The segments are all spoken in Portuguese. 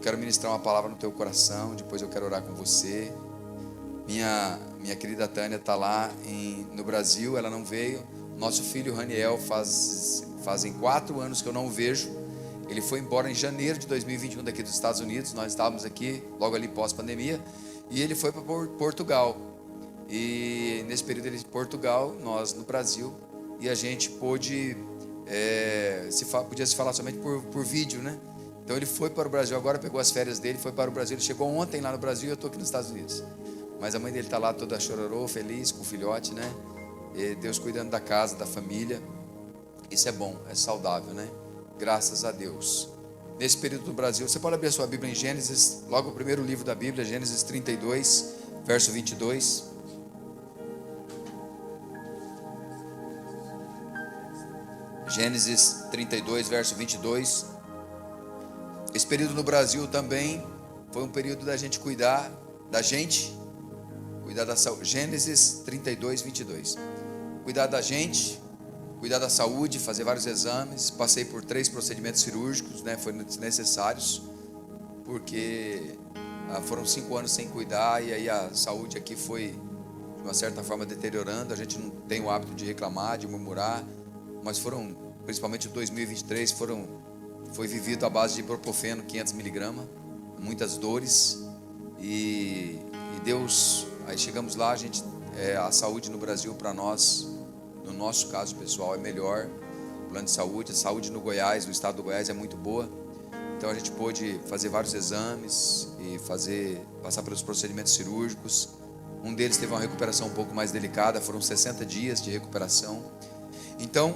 quero ministrar uma palavra no teu coração, depois eu quero orar com você. Minha querida Tânia está lá no Brasil, ela não veio. Nosso filho Raniel fazem 4 anos que eu não o vejo. Ele foi embora em janeiro de 2021 daqui dos Estados Unidos. Nós estávamos aqui logo ali pós-pandemia, e ele foi para Portugal. E nesse período ele de Portugal, nós no Brasil, e a gente podia se falar somente por vídeo, né? Então ele foi para o Brasil agora, pegou as férias dele, foi para o Brasil. Ele chegou ontem lá no Brasil e eu estou aqui nos Estados Unidos. Mas a mãe dele está lá toda chororô, feliz, com o filhote, né? E Deus cuidando da casa, da família. Isso é bom, é saudável, né? Graças a Deus. Nesse período do Brasil, você pode abrir a sua Bíblia em Gênesis, logo o primeiro livro da Bíblia, Gênesis 32, verso 22. Gênesis 32, verso 22. Esse período no Brasil também foi um período da gente cuidar da gente, cuidar da saúde. Gênesis 32, 22. Cuidar da gente, cuidar da saúde, fazer vários exames. Passei por 3 procedimentos cirúrgicos, né? Foram necessários, porque foram 5 anos sem cuidar, e aí a saúde aqui foi, de uma certa forma, deteriorando. A gente não tem o hábito de reclamar, de murmurar, mas foram, principalmente em 2023, foi vivido à base de ibuprofeno 500 miligramas, muitas dores, e Deus, aí chegamos lá, a saúde no Brasil para nós, no nosso caso pessoal, é melhor. O plano de saúde, a saúde no Goiás, no estado do Goiás, é muito boa. Então a gente pôde fazer vários exames e passar pelos procedimentos cirúrgicos. Um deles teve uma recuperação um pouco mais delicada, foram 60 dias de recuperação. Então,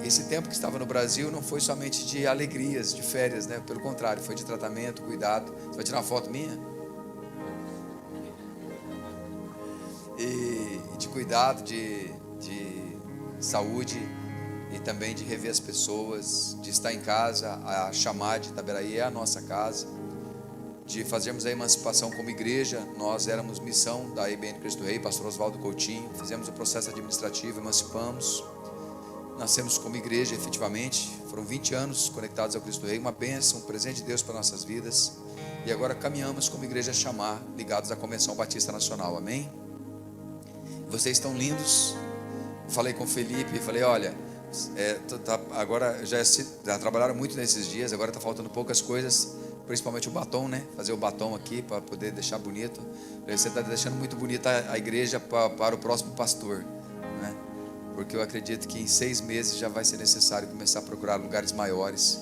esse tempo que estava no Brasil não foi somente de alegrias, de férias, né? Pelo contrário, foi de tratamento, cuidado. Você vai tirar uma foto minha? E de cuidado, de saúde, e também de rever as pessoas, de estar em casa. A Chamar de Itaberaí é a nossa casa, de fazermos a emancipação como igreja. Nós éramos missão da IBN Cristo Rei, pastor Oswaldo Coutinho, fizemos o processo administrativo, emancipamos, nascemos como igreja efetivamente. Foram 20 anos conectados ao Cristo Rei, uma bênção, um presente de Deus para nossas vidas, e agora caminhamos como igreja Chamar, ligados à Convenção Batista Nacional, amém? Vocês estão lindos. Falei com o Felipe, falei, olha, agora já trabalharam muito nesses dias, agora está faltando poucas coisas, principalmente o batom, né? Fazer o batom aqui para poder deixar bonito. Você está deixando muito bonita a igreja para o próximo pastor, né? Porque eu acredito que em 6 meses já vai ser necessário começar a procurar lugares maiores.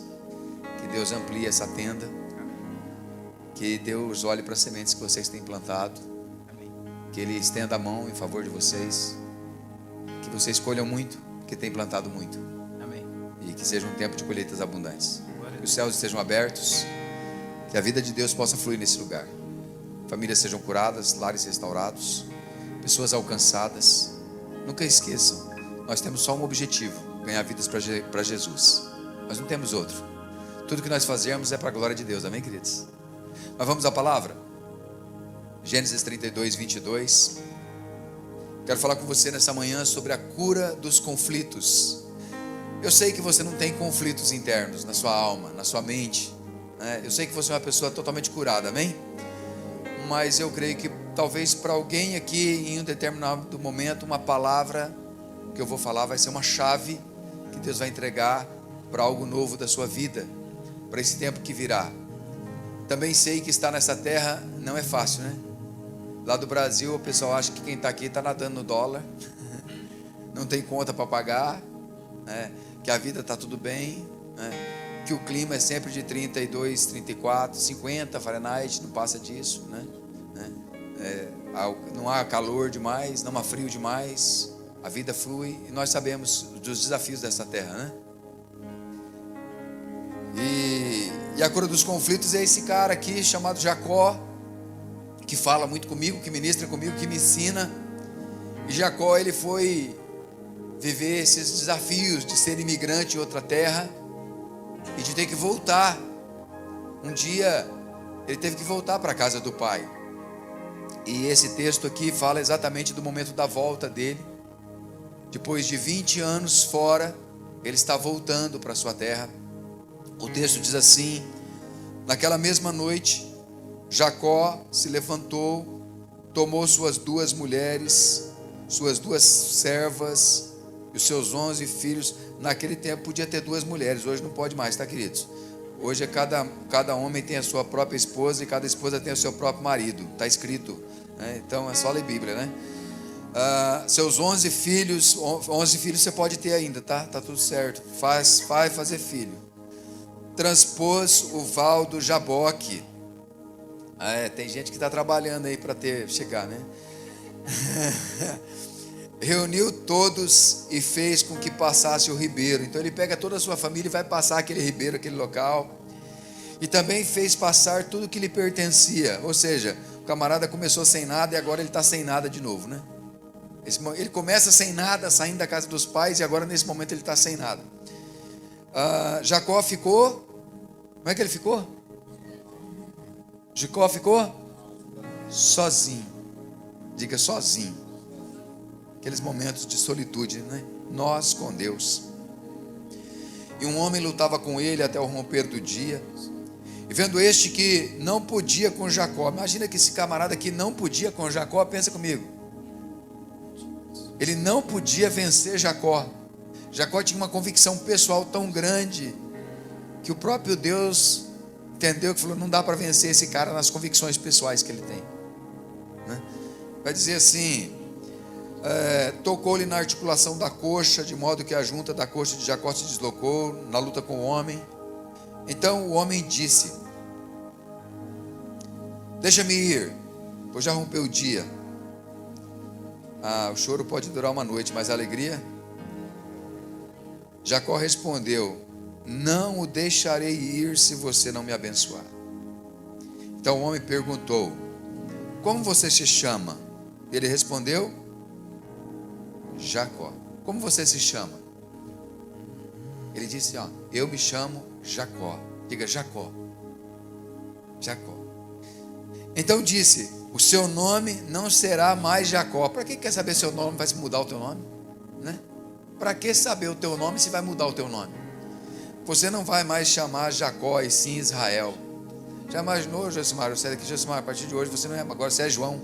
Que Deus amplie essa tenda, que Deus olhe para as sementes que vocês têm plantado, que Ele estenda a mão em favor de vocês, que vocês colham muito, que tem plantado muito. Amém. E que seja um tempo de colheitas abundantes. Que os céus estejam abertos, que a vida de Deus possa fluir nesse lugar. Famílias sejam curadas, lares restaurados, pessoas alcançadas. Nunca esqueçam, nós temos só um objetivo: ganhar vidas para Jesus. Nós não temos outro. Tudo que nós fazemos é para a glória de Deus, amém, queridos? Mas vamos à palavra. Gênesis 32, 22. Quero falar com você nessa manhã sobre a cura dos conflitos. Eu sei que você não tem conflitos internos na sua alma, na sua mente, né? Eu sei que você é uma pessoa totalmente curada, amém? Mas eu creio que talvez para alguém aqui, em um determinado momento, uma palavra que eu vou falar vai ser uma chave que Deus vai entregar para algo novo da sua vida, para esse tempo que virá. Também sei que estar nessa terra não é fácil, né? Lá do Brasil o pessoal acha que quem está aqui está nadando no dólar, não tem conta para pagar, né? Que a vida está tudo bem, né? Que o clima é sempre de 32, 34, 50 Fahrenheit, não passa disso, né? Não há calor demais, não há frio demais, a vida flui, e nós sabemos dos desafios dessa terra, né? E a cura dos conflitos é esse cara aqui chamado Jacó, que fala muito comigo, que ministra comigo, que me ensina. E Jacó, ele foi viver esses desafios de ser imigrante em outra terra e de ter que voltar. Um dia ele teve que voltar para a casa do pai. E esse texto aqui fala exatamente do momento da volta dele. Depois de 20 anos fora, ele está voltando para a sua terra. O texto diz assim, Naquela mesma noite, Jacó se levantou, tomou suas 2 mulheres, suas 2 servas e os seus 11 filhos. Naquele tempo podia ter 2 mulheres, hoje não pode mais, tá, queridos? Hoje cada homem tem a sua própria esposa e cada esposa tem o seu próprio marido, está escrito, né? Então é só ler Bíblia, né? Seus 11 filhos, 11 filhos você pode ter ainda, tá? Tá tudo certo, vai fazer filho. Transpôs o val do Jaboque. Tem gente que está trabalhando aí para chegar, né? Reuniu todos e fez com que passasse o ribeiro. Então ele pega toda a sua família e vai passar aquele ribeiro, aquele local. E também fez passar tudo que lhe pertencia. Ou seja, o camarada começou sem nada e agora ele está sem nada de novo, né? Ele começa sem nada, saindo da casa dos pais, e agora nesse momento ele está sem nada. Jacó ficou. Como é que ele ficou? Jacó ficou sozinho. Diga sozinho. Aqueles momentos de solitude, né? Nós com Deus. E um homem lutava com ele até o romper do dia. E vendo este que não podia com Jacó. Imagina que esse camarada que não podia com Jacó, pensa comigo. Ele não podia vencer Jacó. Jacó tinha uma convicção pessoal tão grande que o próprio Deus entendeu que falou, não dá para vencer esse cara nas convicções pessoais que ele tem, né? Vai dizer assim, tocou-lhe na articulação da coxa, de modo que a junta da coxa de Jacó se deslocou na luta com o homem. Então o homem disse, deixa-me ir, pois já rompeu o dia. O choro pode durar uma noite, mas a alegria? Jacó respondeu, não o deixarei ir se você não me abençoar. Então o homem perguntou, como você se chama? Ele respondeu, Jacó. Como você se chama? Ele disse, eu me chamo Jacó. Diga Jacó. Jacó. Então disse, o seu nome não será mais Jacó. Para que quer saber seu nome? Vai mudar o teu nome, né? Para que saber o teu nome se vai mudar o teu nome? Você não vai mais chamar Jacó e sim Israel. Já imaginou, Josimar? Você é daqui, Josimar, a partir de hoje você não é, agora você é João.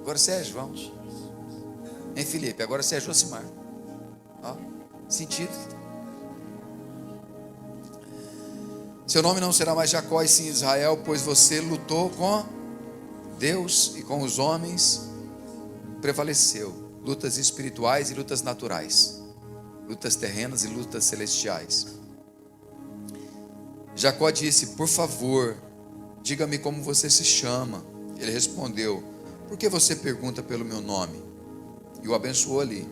Agora você é João. Hein, Felipe? Agora você é Josimar. Sentido. Seu nome não será mais Jacó e sim Israel, pois você lutou com Deus e com os homens, prevaleceu. Lutas espirituais e lutas naturais. Lutas terrenas e lutas celestiais. Jacó disse, por favor, diga-me como você se chama. Ele respondeu, por que você pergunta pelo meu nome? E o abençoou ali.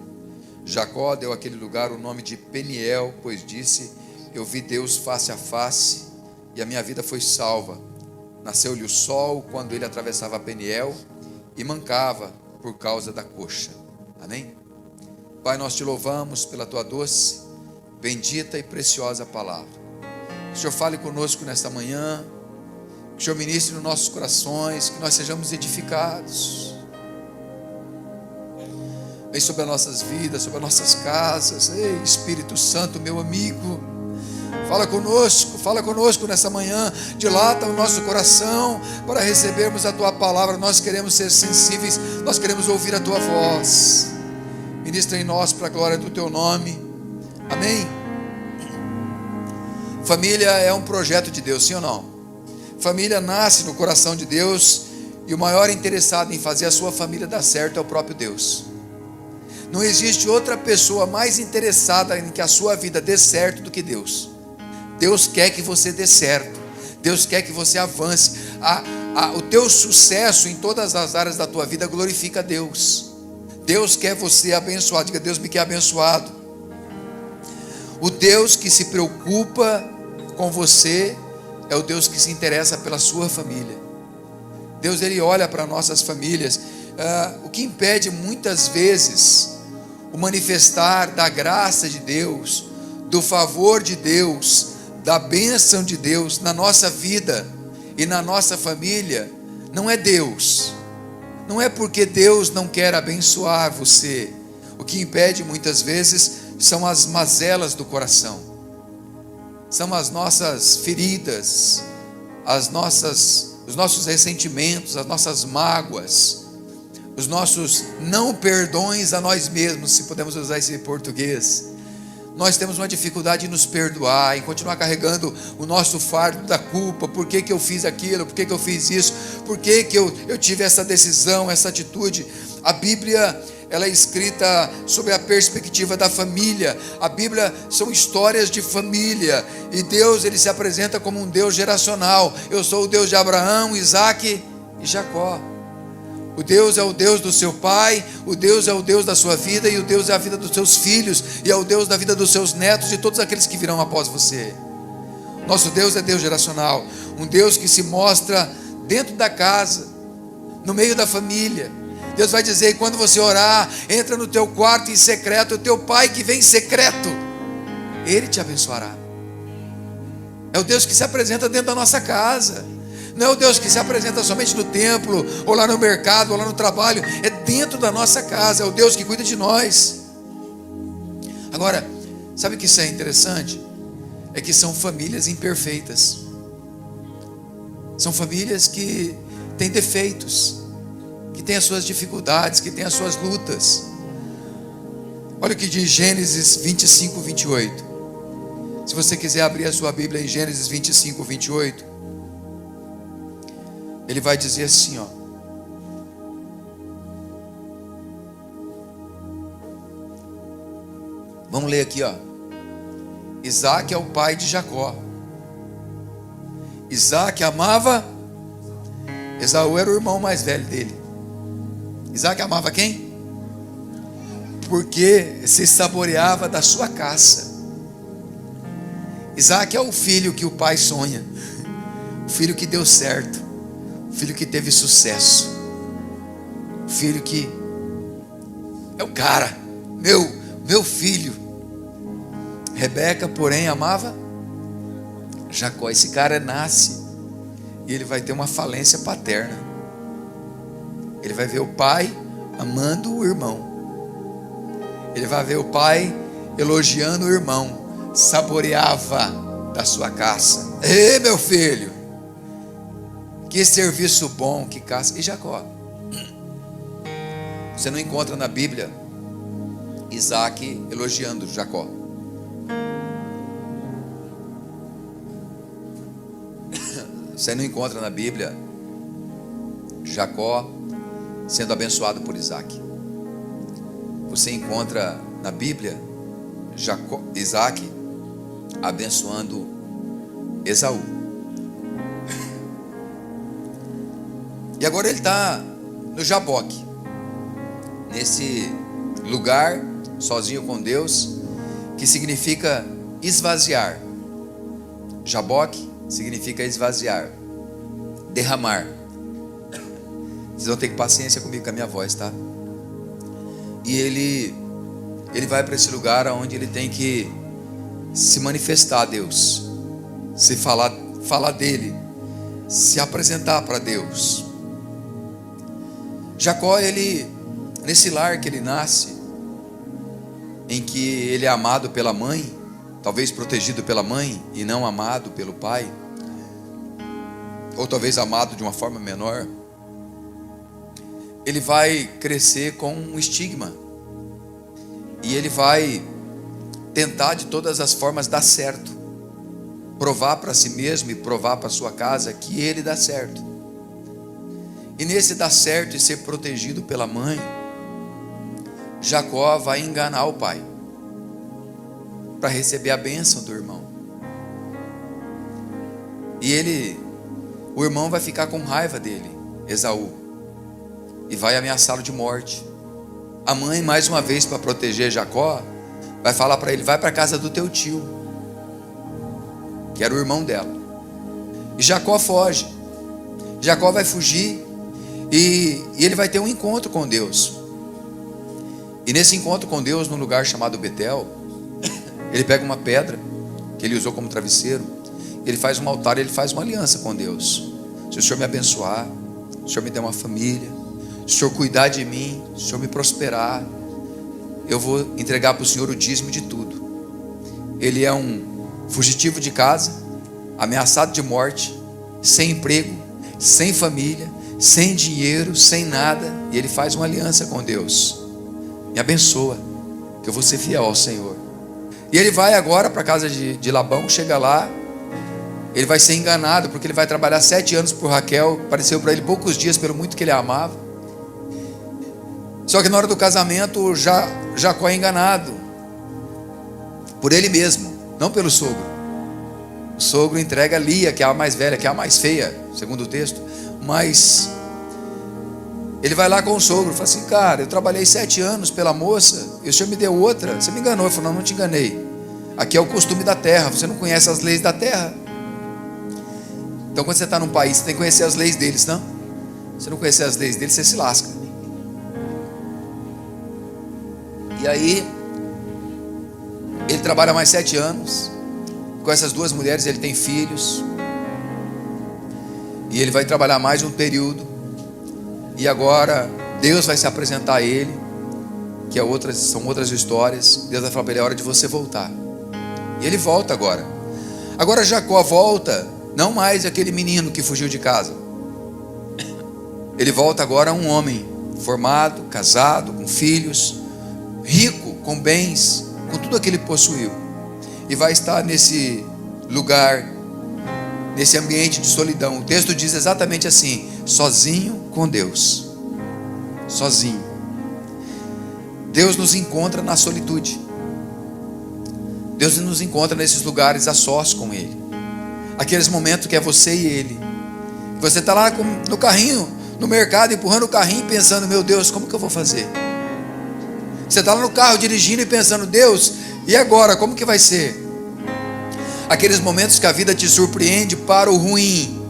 Jacó deu àquele lugar o nome de Peniel, pois disse, eu vi Deus face a face e a minha vida foi salva. Nasceu-lhe o sol quando ele atravessava Peniel e mancava por causa da coxa. Amém? Pai, nós te louvamos pela tua doce, bendita e preciosa palavra. Que o Senhor fale conosco nesta manhã, que o Senhor ministre nos nossos corações, que nós sejamos edificados. Vem sobre as nossas vidas, sobre as nossas casas. Ei, Espírito Santo, meu amigo, fala conosco nessa manhã, dilata o nosso coração para recebermos a tua palavra. Nós queremos ser sensíveis, nós queremos ouvir a tua voz. Ministra em nós para a glória do teu nome. Amém? Família é um projeto de Deus, sim ou não? Família nasce no coração de Deus e o maior interessado em fazer a sua família dar certo é o próprio Deus. Não existe outra pessoa mais interessada em que a sua vida dê certo do que Deus. Deus quer que você dê certo. Deus quer que você avance. O teu sucesso em todas as áreas da tua vida glorifica a Deus. Deus quer você abençoado. Diga, Deus me quer abençoado. O Deus que se preocupa com você é o Deus que se interessa pela sua família. Deus, Ele olha para nossas famílias. O que impede muitas vezes o manifestar da graça de Deus, do favor de Deus, da bênção de Deus na nossa vida e na nossa família, não é Deus. Não é porque Deus não quer abençoar você. O que impede muitas vezes são as mazelas do coração. são as nossas feridas, os nossos ressentimentos, as nossas mágoas, os nossos não perdões a nós mesmos, se podemos usar esse português. Nós temos uma dificuldade em nos perdoar, em continuar carregando o nosso fardo da culpa. Por que eu fiz aquilo? Por que eu fiz isso? Por que eu tive essa decisão, essa atitude? A Bíblia, ela é escrita sob a perspectiva da família. A Bíblia são histórias de família. E Deus, ele se apresenta como um Deus geracional. Eu sou o Deus de Abraão, Isaque e Jacó. O Deus é o Deus do seu pai, o Deus é o Deus da sua vida, e o Deus é a vida dos seus filhos, e é o Deus da vida dos seus netos e todos aqueles que virão após você. Nosso Deus é Deus geracional, um Deus que se mostra dentro da casa, no meio da família. Deus vai dizer: quando você orar, entra no teu quarto em secreto, o teu pai que vem em secreto, ele te abençoará. É o Deus que se apresenta dentro da nossa casa. Não é o Deus que se apresenta somente no templo, ou lá no mercado, ou lá no trabalho. É dentro da nossa casa, é o Deus que cuida de nós. Agora, sabe o que isso é interessante? É que são famílias imperfeitas. São famílias que têm defeitos, que têm as suas dificuldades, que têm as suas lutas. Olha o que diz Gênesis 25, 28. Se você quiser abrir a sua Bíblia em Gênesis 25, 28. Ele vai dizer assim, ó. Vamos ler aqui, ó. Isaque é o pai de Jacó. Isaque amava Esaú, era o irmão mais velho dele. Isaque amava quem? Porque se saboreava da sua caça. Isaque é o filho que o pai sonha, o filho que deu certo, filho que teve sucesso, filho que é o cara, meu filho. Rebeca, porém, amava Jacó. Esse cara nasce e ele vai ter uma falência paterna. Ele vai ver o pai amando o irmão. Ele vai ver o pai elogiando o irmão. Saboreava da sua caça. Ei, meu filho, que serviço bom, que caça. E Jacó, você não encontra na Bíblia Isaque elogiando Jacó. Você não encontra na Bíblia Jacó sendo abençoado por Isaque. Você encontra na Bíblia Isaque abençoando Esaú. E agora ele está no Jaboque, nesse lugar, sozinho com Deus, que significa esvaziar. Jaboque significa esvaziar, derramar. Vocês vão ter paciência comigo com a minha voz, tá? E ele vai para esse lugar onde ele tem que se manifestar a Deus, se falar dele, se apresentar para Deus. Jacó, ele, nesse lar que ele nasce, em que ele é amado pela mãe, talvez protegido pela mãe e não amado pelo pai, ou talvez amado de uma forma menor, ele vai crescer com um estigma, e ele vai tentar de todas as formas dar certo, provar para si mesmo e provar para sua casa que ele dá certo. E nesse dar certo e ser protegido pela mãe, Jacó vai enganar o pai para receber a bênção do irmão. E o irmão vai ficar com raiva dele, Esaú, e vai ameaçá-lo de morte. A mãe, mais uma vez, para proteger Jacó, vai falar para ele: vai para a casa do teu tio, que era o irmão dela. E Jacó foge. Jacó vai fugir e ele vai ter um encontro com Deus. E nesse encontro com Deus, num lugar chamado Betel, ele pega uma pedra que ele usou como travesseiro, ele faz um altar, ele faz uma aliança com Deus. Se o Senhor me abençoar, se o Senhor me der uma família, se o Senhor cuidar de mim, se o Senhor me prosperar, eu vou entregar para o Senhor o dízimo de tudo. Ele é um fugitivo de casa, ameaçado de morte, sem emprego, sem família, sem dinheiro, sem nada, e ele faz uma aliança com Deus: me abençoa, que eu vou ser fiel ao Senhor. E ele vai agora para a casa de Labão, chega lá, ele vai ser enganado, porque ele vai trabalhar 7 anos por Raquel, pareceu para ele poucos dias, pelo muito que ele a amava. Só que na hora do casamento, Jacó é enganado por ele mesmo, não pelo sogro. O sogro entrega Lia, que é a mais velha, que é a mais feia, segundo o texto. Mas ele vai lá com o sogro, fala assim: cara, eu trabalhei 7 anos pela moça, e o senhor me deu outra, você me enganou. Ele falou: não te enganei, aqui é o costume da terra, você não conhece as leis da terra. Então quando você está num país, você tem que conhecer as leis deles, não? Se você não conhecer as leis deles, você se lasca. E aí ele trabalha mais 7 anos com essas 2 mulheres, ele tem filhos, e ele vai trabalhar mais um período, e agora Deus vai se apresentar a ele, que são outras histórias. Deus vai falar para ele: é hora de você voltar. E ele volta agora. Agora Jacó volta, não mais aquele menino que fugiu de casa. Ele volta agora um homem formado, casado, com filhos, rico, com bens, com tudo aquilo que ele possuiu. E vai estar nesse lugar, nesse ambiente de solidão. O texto diz exatamente assim: sozinho com Deus. Sozinho. Deus nos encontra na solitude. Deus nos encontra nesses lugares a sós com Ele. Aqueles momentos que é você e Ele. Você está lá no carrinho, no mercado, empurrando o carrinho e pensando: meu Deus, como que eu vou fazer? Você está lá no carro dirigindo e pensando: Deus, e agora, como que vai ser? Aqueles momentos que a vida te surpreende para o ruim,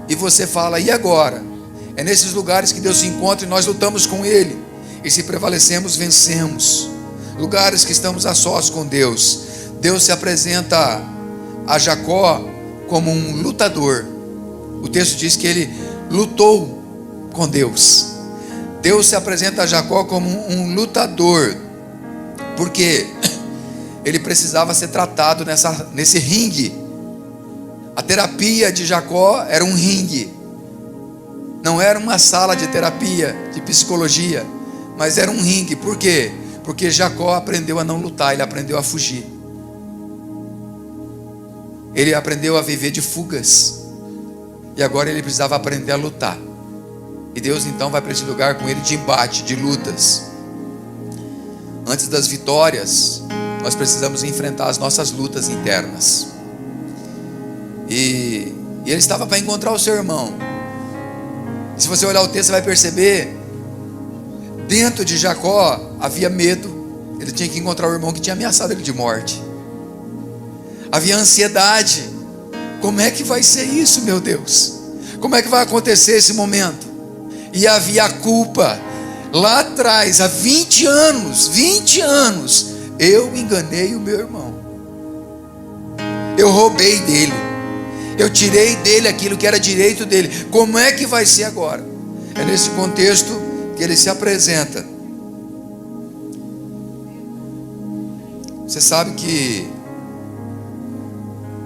e você fala: e agora? É nesses lugares que Deus se encontra e nós lutamos com Ele, e se prevalecemos, vencemos. Lugares que estamos a sós com Deus. Deus se apresenta a Jacó como um lutador. O texto diz que ele lutou com Deus. Deus se apresenta a Jacó como um lutador, porque ele precisava ser tratado nesse ringue. A terapia de Jacó era um ringue, não era uma sala de terapia, de psicologia, mas era um ringue. Por quê? Porque Jacó aprendeu a não lutar, ele aprendeu a fugir. Ele aprendeu a viver de fugas, e agora ele precisava aprender a lutar. E Deus então vai para esse lugar com ele de embate, de lutas. Antes das vitórias, nós precisamos enfrentar as nossas lutas internas. E ele estava para encontrar o seu irmão. E se você olhar o texto, você vai perceber, dentro de Jacó havia medo. Ele tinha que encontrar o irmão que tinha ameaçado ele de morte. Havia ansiedade. Como é que vai ser isso, meu Deus? Como é que vai acontecer esse momento? E havia a culpa. Lá atrás, há 20 anos, eu enganei o meu irmão. Eu roubei dele. Eu tirei dele aquilo que era direito dele. Como é que vai ser agora? É nesse contexto que ele se apresenta. Você sabe que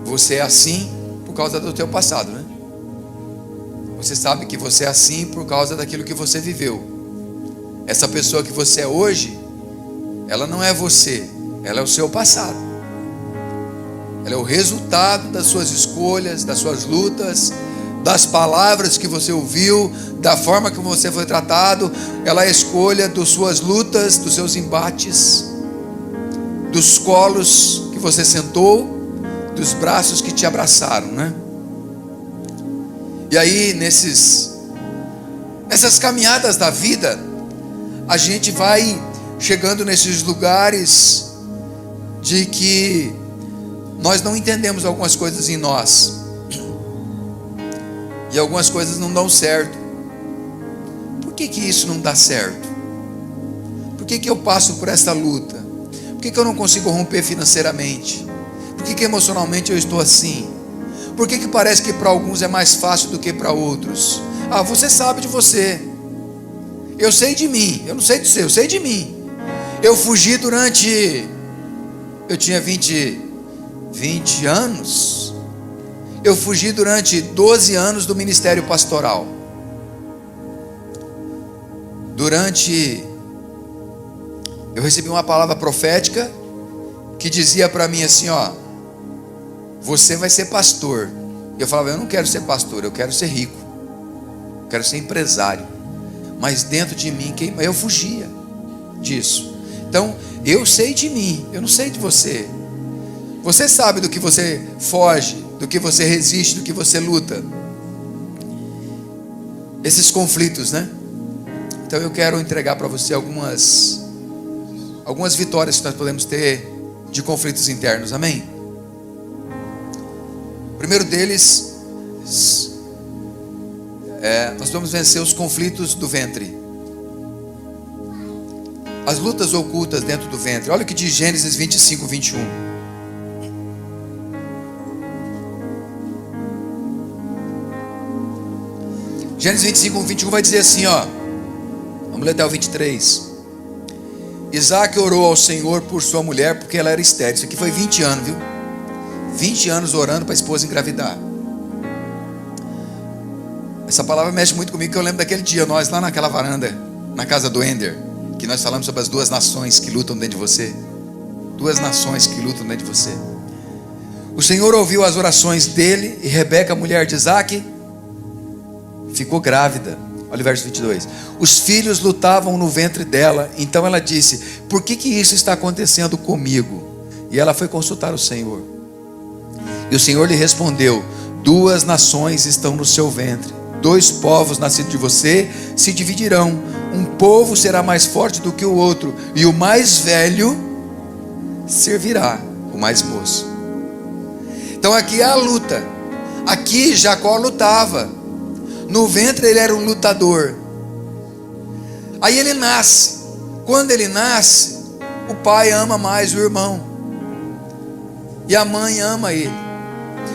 você é assim por causa do teu passado, né? Você sabe que você é assim por causa daquilo que você viveu. Essa pessoa que você é hoje, ela não é você, ela é o seu passado. Ela é o resultado das suas escolhas, das suas lutas, das palavras que você ouviu, da forma que você foi tratado. Ela é a escolha das suas lutas, dos seus embates, dos colos que você sentou, dos braços que te abraçaram, né? E aí nessas caminhadas da vida, a gente vai chegando nesses lugares de que nós não entendemos algumas coisas em nós, e algumas coisas não dão certo. Por que isso não dá certo? Por que eu passo por essa luta? Por que eu não consigo romper financeiramente? Por que emocionalmente eu estou assim? Por que parece que para alguns é mais fácil do que para outros? Ah, você sabe de você. Eu sei de mim. Eu não sei de você, eu sei de mim. Eu fugi eu tinha 20 20 anos. Eu fugi durante 12 anos do ministério pastoral. Eu recebi uma palavra profética que dizia para mim assim, ó: você vai ser pastor. Eu falava, eu não quero ser pastor, eu quero ser rico, eu quero ser empresário. Mas dentro de mim, eu fugia disso. Então, eu sei de mim, eu não sei de você. Você sabe do que você foge, do que você resiste, do que você luta. Esses conflitos, né? Então eu quero entregar para você algumas vitórias que nós podemos ter de conflitos internos, amém? O primeiro deles, nós vamos vencer os conflitos do ventre. As lutas ocultas dentro do ventre. Olha o que diz Gênesis 25, 21. Gênesis 25, 21 vai dizer assim, ó. Vamos ler até o 23. Isaac orou ao Senhor por sua mulher, porque ela era estéril. Isso aqui foi 20 anos, viu? 20 anos orando para a esposa engravidar. Essa palavra mexe muito comigo, que eu lembro daquele dia, nós lá naquela varanda, na casa do Ender, que nós falamos sobre as duas nações que lutam dentro de você. Duas nações que lutam dentro de você. O Senhor ouviu as orações dele, e Rebeca, mulher de Isaac, ficou grávida. Olha o verso 22. Os filhos lutavam no ventre dela. Então ela disse, por que isso está acontecendo comigo? E ela foi consultar o Senhor. E o Senhor lhe respondeu, 2 nações estão no seu ventre. 2 povos nascidos de você se dividirão. Um povo será mais forte do que o outro, e o mais velho servirá o mais moço. Então aqui é a luta. Aqui Jacó lutava. No ventre ele era um lutador. Aí ele nasce. Quando ele nasce, o pai ama mais o irmão, e a mãe ama ele.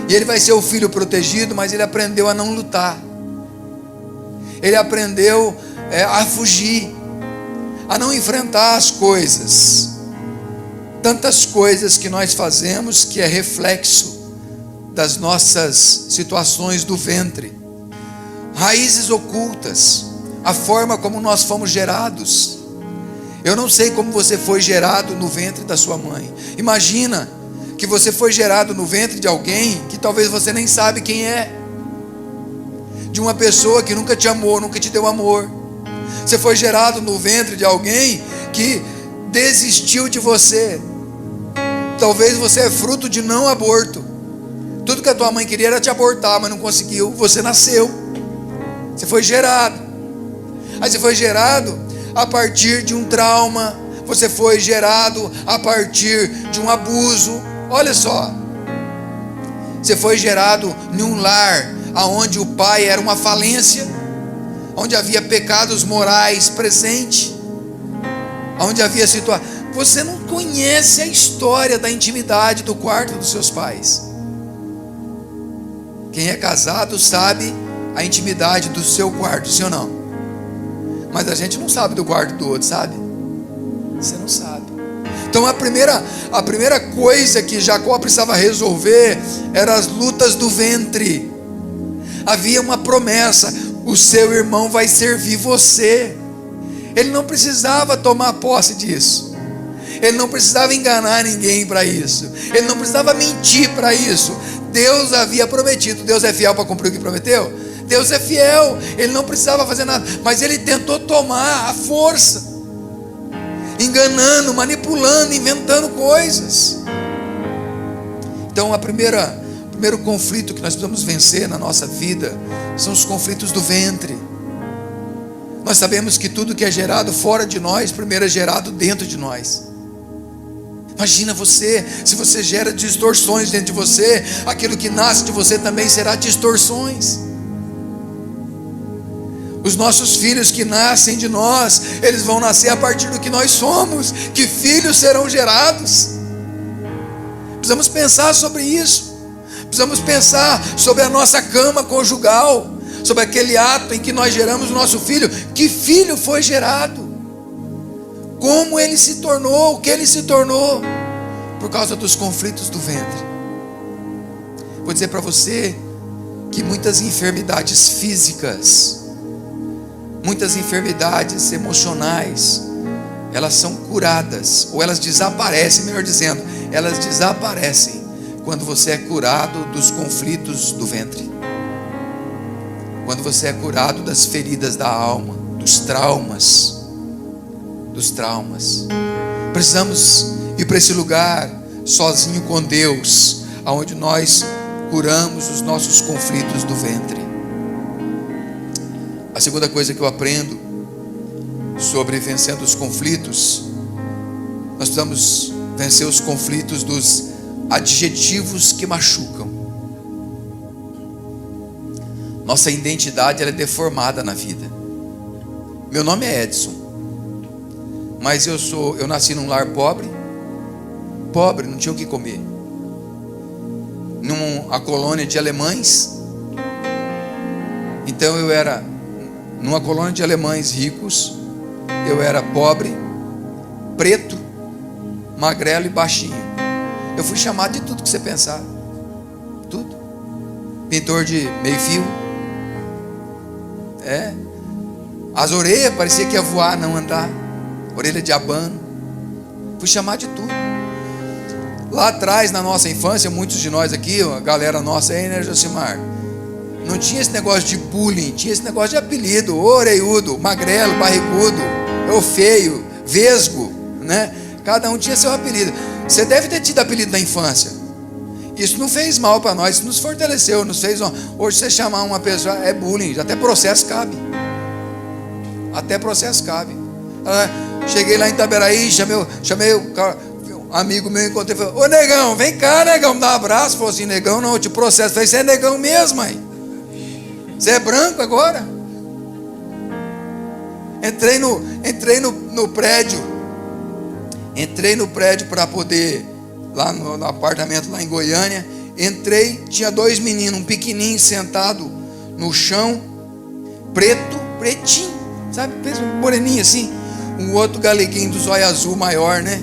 E ele vai ser o filho protegido, mas ele aprendeu a não lutar. Ele aprendeu a fugir, a não enfrentar as coisas. Tantas coisas que nós fazemos que é reflexo das nossas situações do ventre. Raízes ocultas, a forma como nós fomos gerados. Eu não sei como você foi gerado no ventre da sua mãe. Imagina que você foi gerado no ventre de alguém que talvez você nem sabe quem é. De uma pessoa que nunca te amou, nunca te deu amor. Você foi gerado no ventre de alguém que desistiu de você. Talvez você é fruto de não aborto. Tudo que a tua mãe queria era te abortar, mas não conseguiu. Você nasceu. Você foi gerado. Aí você foi gerado a partir de um trauma. Você foi gerado a partir de um abuso. Olha só. Você foi gerado em um lar onde o pai era uma falência, onde havia pecados morais presentes, onde havia situação. Você não conhece a história da intimidade do quarto dos seus pais. Quem é casado sabe a intimidade do seu quarto, sim ou não? Mas a gente não sabe do quarto do outro, sabe? Você não sabe. Então a primeira coisa que Jacó precisava resolver eram as lutas do ventre. Havia uma promessa: o seu irmão vai servir você. Ele não precisava tomar posse disso. Ele não precisava enganar ninguém para isso. Ele não precisava mentir para isso. Deus havia prometido. Deus é fiel para cumprir o que prometeu? Deus é fiel. Ele não precisava fazer nada. Mas ele tentou tomar a força, enganando, manipulando, inventando coisas. Então o primeiro conflito que nós precisamos vencer na nossa vida são os conflitos do ventre. Nós sabemos que tudo que é gerado fora de nós, primeiro é gerado dentro de nós. Imagina você, se você gera distorções dentro de você, aquilo que nasce de você também será distorções. Os nossos filhos que nascem de nós, eles vão nascer a partir do que nós somos. Que filhos serão gerados? Precisamos pensar sobre isso. Precisamos pensar sobre a nossa cama conjugal, sobre aquele ato em que nós geramos o nosso filho. Que filho foi gerado? Como ele se tornou? O que ele se tornou? Por causa dos conflitos do ventre. Vou dizer para você que muitas enfermidades físicas, muitas enfermidades emocionais, elas são curadas, ou elas desaparecem, melhor dizendo, elas desaparecem quando você é curado dos conflitos do ventre, quando você é curado das feridas da alma, dos traumas. Precisamos ir para esse lugar sozinho com Deus, aonde nós curamos os nossos conflitos do ventre. A segunda coisa que eu aprendo sobre vencendo os conflitos, nós precisamos vencer os conflitos dos adjetivos que machucam. Nossa identidade ela é deformada na vida. Meu nome é Edson, mas eu nasci num lar pobre, não tinha o que comer, numa colônia de alemães. Então eu era numa colônia de alemães ricos, eu era pobre, preto, magrelo e baixinho. Eu fui chamado de tudo que você pensar, tudo. Pintor de meio fio, as orelhas parecia que ia voar, não andar, orelha de abano. Fui chamado de tudo. Lá atrás, na nossa infância, muitos de nós aqui, a galera nossa aí, né, Josimar, não tinha esse negócio de bullying, tinha esse negócio de apelido, orelhudo, magrelo, barrigudo, ou feio, vesgo, né? Cada um tinha seu apelido. Você deve ter tido apelido na infância. Isso não fez mal para nós, isso nos fortaleceu, nos fez. Hoje você chamar uma pessoa é bullying, até processo cabe. Cheguei lá em Itaberaí, chamei o cara, um amigo meu, encontrei, falou: ô negão, vem cá, negão, me dá um abraço. Falou assim: negão não, eu te processo. Falei: você é negão mesmo, mãe? Você é branco agora? Entrei no prédio para poder, lá no apartamento lá em Goiânia. Entrei, tinha 2 meninos, um pequenininho sentado no chão, pretinho, sabe, moreninho assim, um outro galeguinho dos olhos azul maior, né?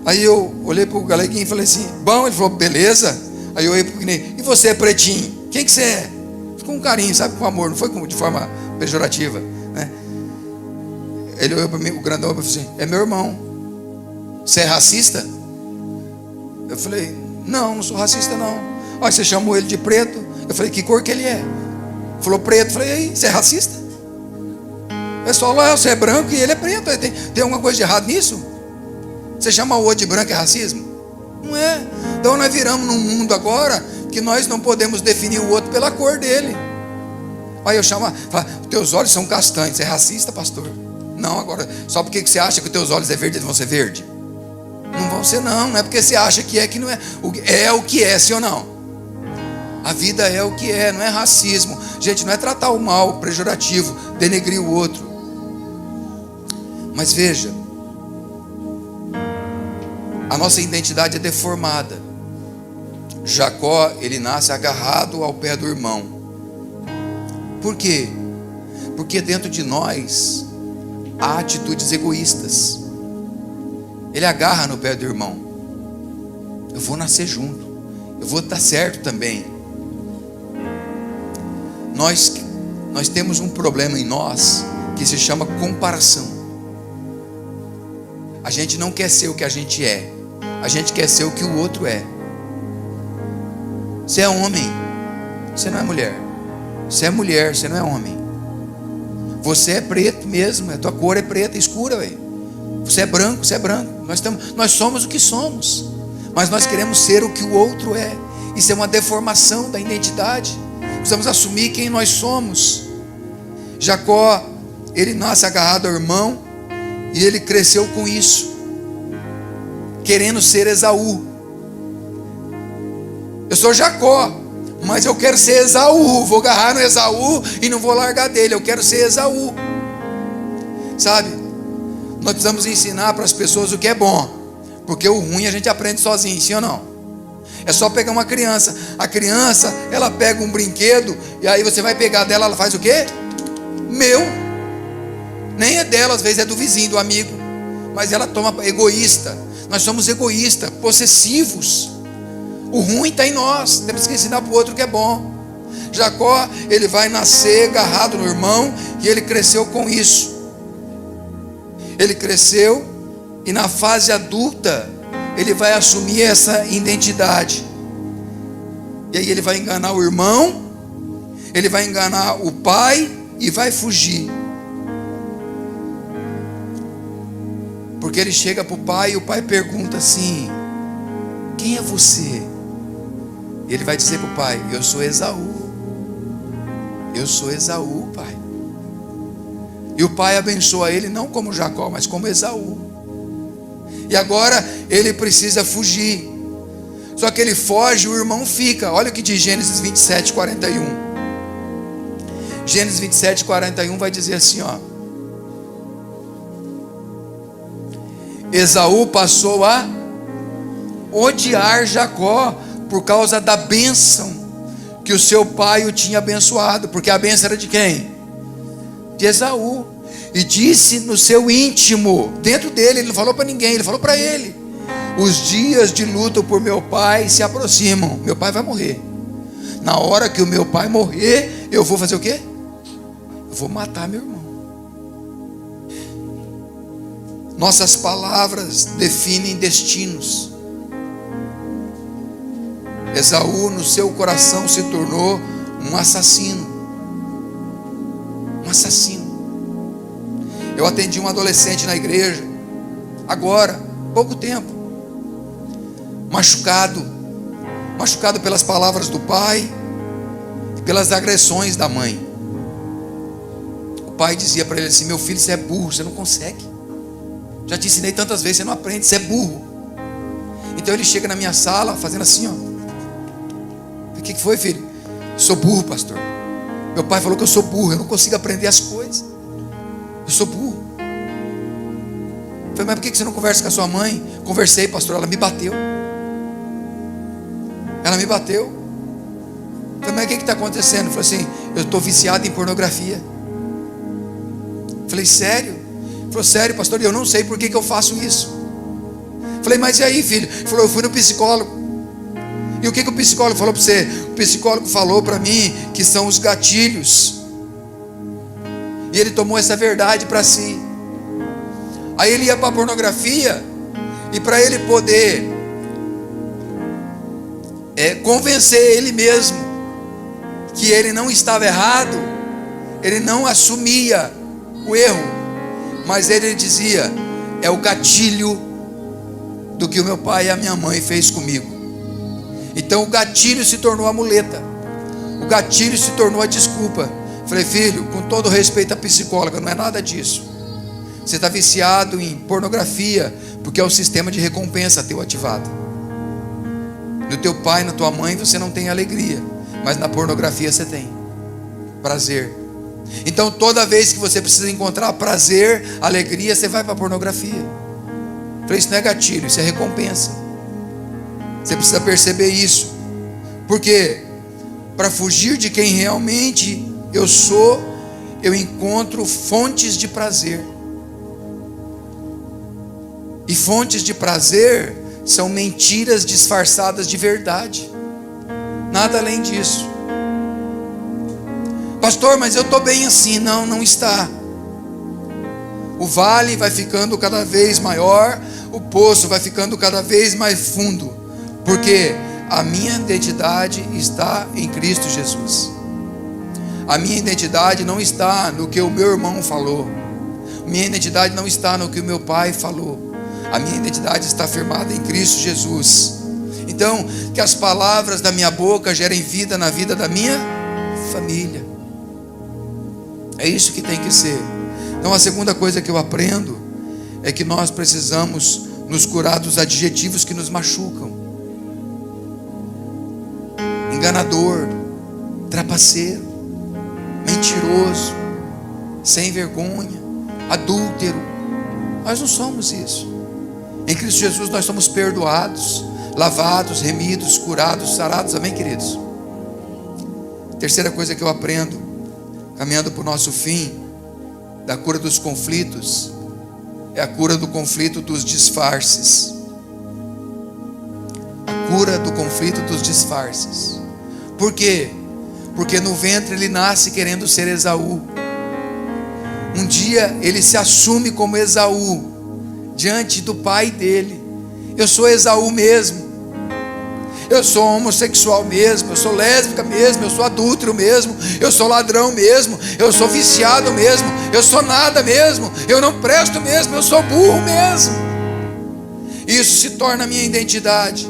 Aí eu olhei pro galeguinho e falei assim: bom? Ele falou: beleza. Aí eu olhei pro pequenininho: e você é pretinho? Quem que você é? Com carinho, sabe, com amor, não foi de forma pejorativa, né? Ele olhou para mim, o grandão, e falou assim: é meu irmão. Você é racista? Eu falei: não sou racista não. Olha, você chamou ele de preto. Eu falei: que cor que ele é? Ele falou: preto. Eu falei: e aí, você é racista? O pessoal lá: você é branco e ele é preto. Tem alguma coisa de errado nisso? Você chama o outro de branco é racismo? Não é. Então nós viramos num mundo agora que nós não podemos definir o outro pela cor dele. Aí eu chamo, falo: teus olhos são castanhos. Você é racista, pastor? Não, agora, só porque você acha que os teus olhos é verde, eles vão ser verde? Não vão ser não é porque você acha que não é. É o que é, sim ou não? A vida é o que é, não é racismo. Gente, não é tratar o mal, pejorativo, denegrir o outro. Mas veja, a nossa identidade é deformada. Jacó, ele nasce agarrado ao pé do irmão. Por quê? Porque dentro de nós há atitudes egoístas. Ele agarra no pé do irmão. Eu vou nascer junto, eu vou estar certo também. Nós temos um problema em nós que se chama comparação. A gente não quer ser o que a gente é, a gente quer ser o que o outro é. Você é homem, você não é mulher. Você é mulher, você não é homem. Você é preto mesmo, a tua cor é preta, escura, velho. Você é branco, você é branco. Nós somos o que somos, mas nós queremos ser o que o outro é. Isso é uma deformação da identidade. Precisamos assumir quem nós somos. Jacó, ele nasce agarrado ao irmão e ele cresceu com isso, querendo ser Esaú. Eu sou Jacó, mas eu quero ser Esaú. Vou agarrar no Esaú e não vou largar dele. Eu quero ser Esaú. Sabe? Nós precisamos ensinar para as pessoas o que é bom, porque o ruim a gente aprende sozinho, sim ou não? É só pegar uma criança. A criança, ela pega um brinquedo e aí você vai pegar dela, ela faz o quê? Meu. Nem é dela, às vezes é do vizinho, do amigo, mas ela toma. Egoísta. Nós somos egoístas, possessivos. O ruim está em nós, temos que ensinar para o outro o que é bom. Jacó, ele vai nascer agarrado no irmão, e ele cresceu com isso. Ele cresceu, e na fase adulta, ele vai assumir essa identidade. E aí ele vai enganar o irmão, ele vai enganar o pai, e vai fugir. Porque ele chega para o pai, e o pai pergunta assim: quem é você? E ele vai dizer para o pai: eu sou Esaú. Eu sou Esaú, pai. E o pai abençoa ele não como Jacó, mas como Esaú. E agora ele precisa fugir. Só que ele foge, o irmão fica. Olha o que diz Gênesis 27, 41. Gênesis 27, 41 vai dizer assim, ó: Esaú passou a odiar Jacó por causa da bênção que o seu pai o tinha abençoado. Porque a bênção era de quem? De Esaú. E disse no seu íntimo, dentro dele, ele não falou para ninguém, ele falou para ele: os dias de luto por meu pai se aproximam. Meu pai vai morrer. Na hora que o meu pai morrer, eu vou fazer o quê? Eu vou matar meu irmão. Nossas palavras definem destinos. Esaú, no seu coração, se tornou um assassino. Um assassino. Eu atendi um adolescente na igreja, agora, pouco tempo, machucado pelas palavras do pai e pelas agressões da mãe. O pai dizia para ele assim: meu filho, você é burro, você não consegue. Já te ensinei tantas vezes, você não aprende, você é burro. Então ele chega na minha sala fazendo assim, ó. O que foi, filho? Sou burro, pastor. Meu pai falou que eu sou burro, eu não consigo aprender as coisas. Eu sou burro. Eu falei: mas por que você não conversa com a sua mãe? Conversei, pastor, ela me bateu. Ela me bateu. Eu falei: mas o que está acontecendo? Ele falou assim: eu estou viciado em pornografia. Eu falei: sério? Ele falou: sério, pastor, e eu não sei por que eu faço isso. Eu falei: mas e aí, filho? Ele falou: eu fui no psicólogo. E o que o psicólogo falou para você? O psicólogo falou para mim que são os gatilhos. E ele tomou essa verdade para si. Aí ele ia para a pornografia, e para ele poder convencer ele mesmo que ele não estava errado, ele não assumia o erro, mas ele dizia: é o gatilho do que o meu pai e a minha mãe fez comigo. Então o gatilho se tornou a muleta, o gatilho se tornou a desculpa. Falei: filho, com todo respeito à psicóloga, não é nada disso. Você está viciado em pornografia porque é o sistema de recompensa teu ativado. No teu pai, na tua mãe você não tem alegria, mas na pornografia você tem prazer. Então toda vez que você precisa encontrar prazer, alegria, você vai para a pornografia. Falei: isso não é gatilho, isso é recompensa. Você precisa perceber isso. Porque para fugir de quem realmente eu sou, eu encontro fontes de prazer. E fontes de prazer são mentiras disfarçadas de verdade. Nada além disso. Pastor, mas eu estou bem assim. Não, não está. O vale vai ficando cada vez maior, o poço vai ficando cada vez mais fundo. Porque a minha identidade está em Cristo Jesus. A minha identidade não está no que o meu irmão falou. A minha identidade não está no que o meu pai falou. A minha identidade está firmada em Cristo Jesus. Então, que as palavras da minha boca gerem vida na vida da minha família. É isso que tem que ser. Então a segunda coisa que eu aprendo é que nós precisamos nos curar dos adjetivos que nos machucam. Enganador, trapaceiro, mentiroso, sem vergonha, adúltero. Nós não somos isso. Em Cristo Jesus nós somos perdoados, lavados, remidos, curados, sarados. Amém, queridos? Terceira coisa que eu aprendo, caminhando para o nosso fim, da cura dos conflitos, é a cura do conflito dos disfarces. A cura do conflito dos disfarces. Por quê? Porque no ventre ele nasce querendo ser Esaú. Um dia ele se assume como Esaú diante do pai dele. Eu sou Esaú mesmo. Eu sou homossexual mesmo, eu sou lésbica mesmo, eu sou adúltero mesmo, eu sou ladrão mesmo, eu sou viciado mesmo, eu sou nada mesmo, eu não presto mesmo, eu sou burro mesmo. Isso se torna a minha identidade.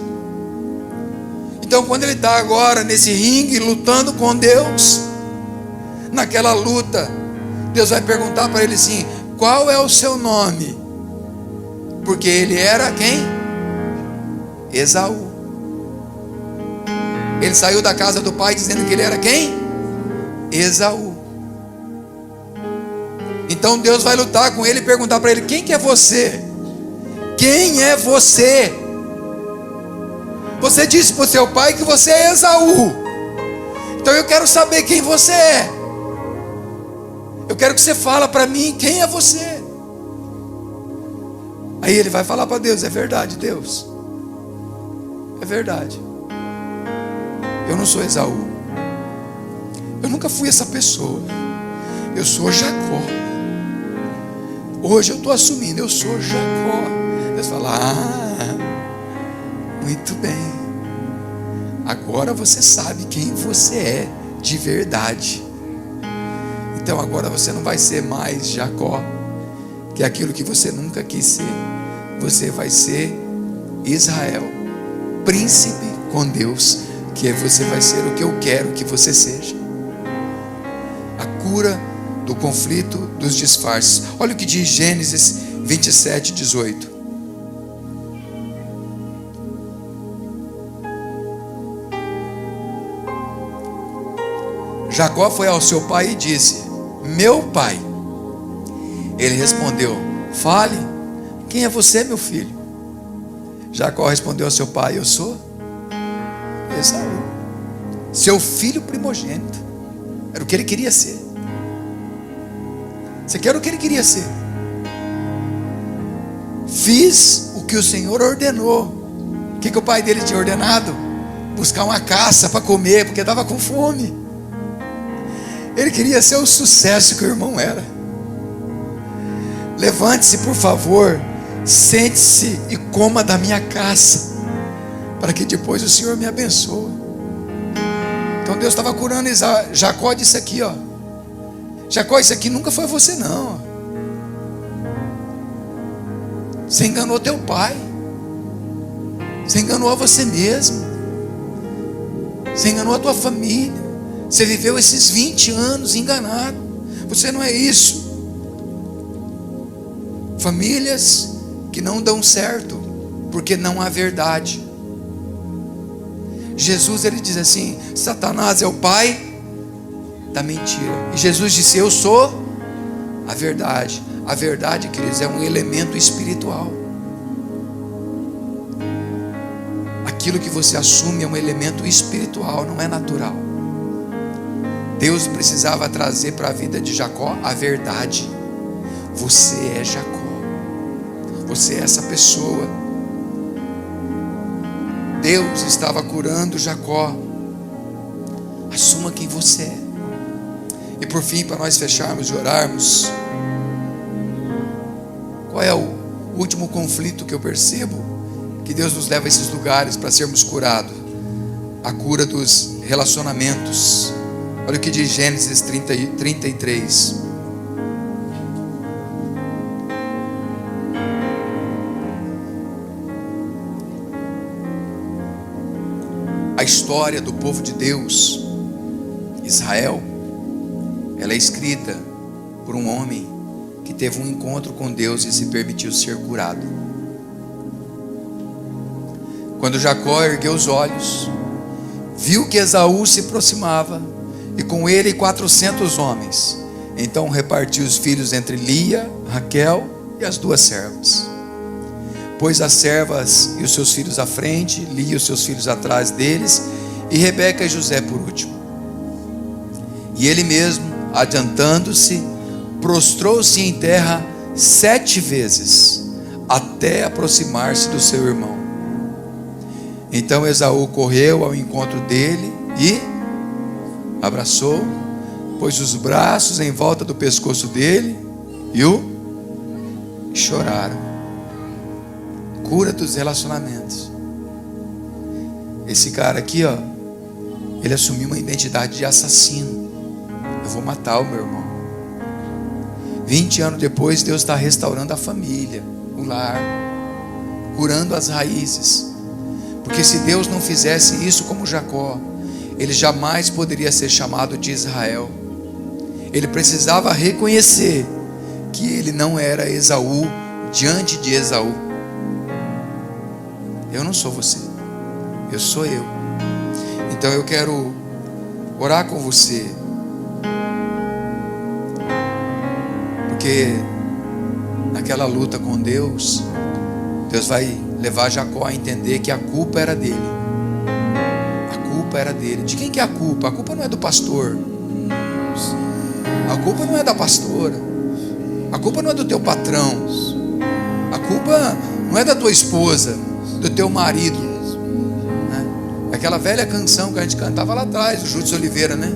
Então quando ele está agora nesse ringue lutando com Deus, naquela luta, Deus vai perguntar para ele assim: qual é o seu nome? Porque ele era quem? Esaú. Ele saiu da casa do pai dizendo que ele era quem? Esaú. Então Deus vai lutar com ele e perguntar para ele: quem que é você? Quem é você? Você disse para o seu pai que você é Esaú. Então eu quero saber quem você é. Eu quero que você fale para mim quem é você. Aí ele vai falar para Deus: é verdade, Deus, é verdade, eu não sou Esaú, eu nunca fui essa pessoa, eu sou Jacó. Hoje eu estou assumindo, eu sou Jacó. Deus fala: muito bem, agora você sabe quem você é de verdade. Então agora você não vai ser mais Jacó, que é aquilo que você nunca quis ser. Você vai ser Israel, príncipe com Deus, que você vai ser o que eu quero que você seja. A cura do conflito dos disfarces. Olha o que diz Gênesis 27, 18. Jacó foi ao seu pai e disse: meu pai. Ele respondeu: fale, quem é você, meu filho? Jacó respondeu ao seu pai: eu sou Esaú, seu filho primogênito. Era o que ele queria ser. Você quer o que ele queria ser? Fiz o que o Senhor ordenou. O que o pai dele tinha ordenado? Buscar uma caça para comer, porque estava com fome. Ele queria ser o sucesso que o irmão era. Levante-se, por favor, sente-se e coma da minha caça, para que depois o Senhor me abençoe. Então Deus estava curando Jacó disso aqui, ó. Jacó, isso aqui nunca foi você não. Você enganou teu pai. Você enganou a você mesmo. Você enganou a tua família. Você viveu esses 20 anos enganado. Você não é isso. Famílias que não dão certo porque não há verdade. Jesus, ele diz assim: Satanás é o pai da mentira. E Jesus disse: eu sou a verdade. A verdade, queridos, é um elemento espiritual. Aquilo que você assume é um elemento espiritual, não é natural. Deus precisava trazer para a vida de Jacó a verdade. Você é Jacó. Você é essa pessoa. Deus estava curando Jacó. Assuma quem você é. E por fim, para nós fecharmos e orarmos, qual é o último conflito que eu percebo? Que Deus nos leva a esses lugares para sermos curados. A cura dos relacionamentos. Olha o que diz Gênesis 33. A história do povo de Deus, Israel, ela é escrita por um homem que teve um encontro com Deus e se permitiu ser curado. Quando Jacó ergueu os olhos, viu que Esaú se aproximava, e com ele 400 homens. Então repartiu os filhos entre Lia, Raquel e as duas servas. Pôs as servas e os seus filhos à frente, Lia e os seus filhos atrás deles, e Rebeca e José por último. E ele mesmo, adiantando-se, prostrou-se em terra 7 vezes, até aproximar-se do seu irmão. Então Esaú correu ao encontro dele e abraçou, pôs os braços em volta do pescoço dele e choraram. Cura dos relacionamentos. Esse cara aqui, ó, ele assumiu uma identidade de assassino. Eu vou matar o meu irmão. 20 anos depois, Deus está restaurando a família, o lar, curando as raízes. Porque se Deus não fizesse isso como Jacó, ele jamais poderia ser chamado de Israel. Ele precisava reconhecer que ele não era Esaú diante de Esaú. Eu não sou você, eu sou eu. Então eu quero orar com você, porque naquela luta com Deus, Deus vai levar Jacó a entender que a culpa era dele. A culpa era dele. De quem que é a culpa? A culpa não é do pastor. A culpa não é da pastora. A culpa não é do teu patrão. A culpa não é da tua esposa, do teu marido, né? Aquela velha canção que a gente cantava lá atrás, do Júlio de Oliveira, né?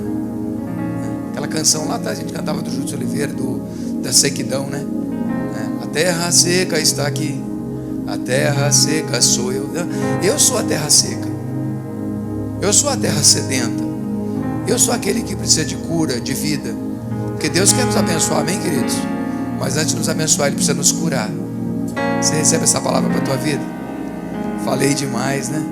Aquela canção lá atrás a gente cantava do Júlio de Oliveira, da sequidão, né? A terra seca está aqui. A terra seca sou eu. Eu sou a terra seca. Eu sou a terra sedenta. Eu sou aquele que precisa de cura, de vida. Porque Deus quer nos abençoar, amém, queridos? Mas antes de nos abençoar, Ele precisa nos curar. Você recebe essa palavra para a tua vida? Falei demais, né?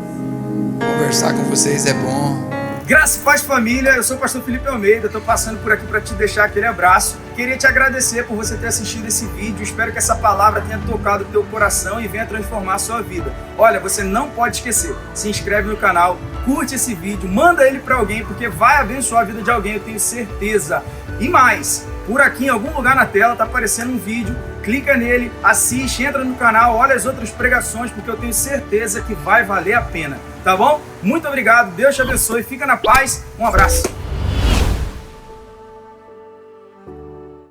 Conversar com vocês é bom. Graça e paz, família, eu sou o pastor Felipe Almeida, estou passando por aqui para te deixar aquele abraço. Queria te agradecer por você ter assistido esse vídeo, espero que essa palavra tenha tocado o teu coração e venha transformar a sua vida. Olha, você não pode esquecer, se inscreve no canal, curte esse vídeo, manda ele para alguém, porque vai abençoar a vida de alguém, eu tenho certeza. E mais, por aqui em algum lugar na tela está aparecendo um vídeo, clica nele, assiste, entra no canal, olha as outras pregações, porque eu tenho certeza que vai valer a pena, tá bom? Muito obrigado, Deus te abençoe, fica na paz, um abraço.